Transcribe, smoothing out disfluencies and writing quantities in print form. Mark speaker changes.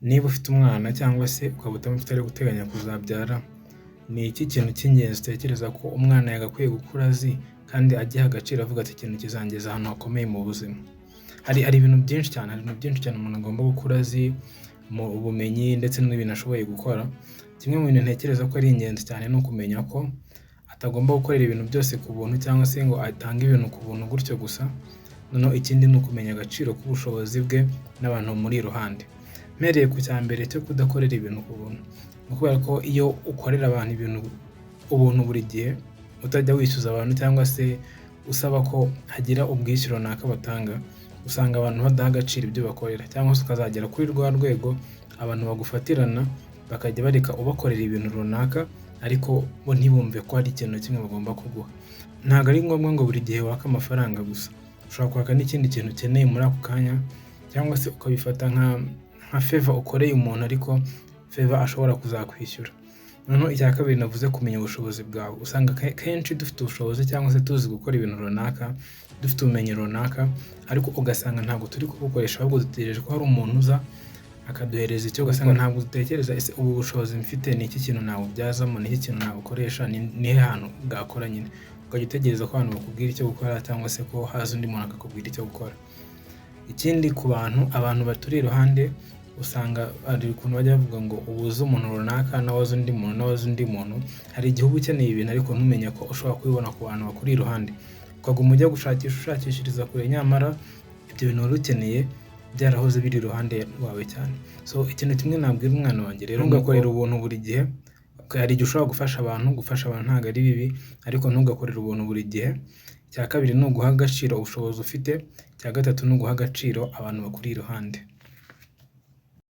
Speaker 1: niba ufite umwana cyangwa se ukaba utamufite ari guteganya kuzabyara, ni iki kintu cy'ingenzi utekereza ko umwana yagakwiye gukura azi kandi agiha agaciro avuga ati ikintu kizangeza ahantu hakomeye mu buzima? Hari ibintu byinshi cyane, umuntu agomba gukura azi mu bumenyi ndetse n'ibintu ashoboye gukora. Kimwe mu bintu ntekereza ko ari ingenzi cyane ni ukumenya ko atagomba gukorera ibintu byose ku buntu cyangwa se ngo atange ibintu ku buntu gutyo gusa. Noneho ikindi ni ukumenya agaciro k'ubushobozi bwe n'abantu muri iruhande. Mpereye ku cya mbere cyo kudakorera ibintu ku buntu, ni ukubera ko iyo ukorera abantu ibintu ubuntu buri gihe, utajya wishyuza abantu cyangwa se usaba ko hagira ubwishyu runaka batanga, usanga abantu badaha agaciro ibyo bakorera, cyangwa se ukazagera kuri rwa rwego abantu bagufatirana bakajya bareka ubakorera ibintu runaka ariko bo ntibumve ko hari ikintu kimwe bagomba kuguha. Ntabwo ari ngombwa ngo buri gihe waka amafaranga gusa, ushobora kwaka n'ikindi kintu ukeneye muri ako kanya, cyangwa se ukabifata nka favor ukoreye umuntu ariko favor ashobora kuzakwishyura. Noneho icya kabiri navuze kumenya ubushobozi bwawe. Usanga kenshi dufite ubushobozi cyangwa se tuzi gukora ibintu runaka, dufite ubumenyi runaka, ariko ugasanga ntabwo turi kubukoresha, ahubwo dutegereje ko hari umuntu uza akaduhereza icyo, ugasanga ntabwo dutekereza ese ubu bushobozi mfite ni iki kintu nabubyazamo, ni iki kintu nabukoresha, nihe hantu bwakora nyine. Ukajya utegereza ko abantu bakubwira icyo gukora cyangwa se ko haza undi muntu akakubwira icyo gukora. Ikindi ku abantu baturi iruhande, usanga hari ukuntu bajya bavuga ngo ubuze umuntu runaka nawaza undi muntu. Hari igihe uba ukeneye ibintu ariko ntumenye ko ushobora kubibona ku bantu bakuri iruhande, ukaguma ujya ushakishiriza kure, nyamara ibyo bintu wari ukeneye byarahoze biri iruhande rwawe cyane. So ikintu kimwe nabwira umwana wanjye rero, ntugakorera ubuntu buri gihe. Hari igihe ushobora gufasha abantu ntabwo ari bibi, ariko ntugakorera ubuntu buri gihe. Icya kabiri ni uguha agaciro ubushobozi ufite. Icya gatatu ni uguha agaciro abantu bakuri iruhande.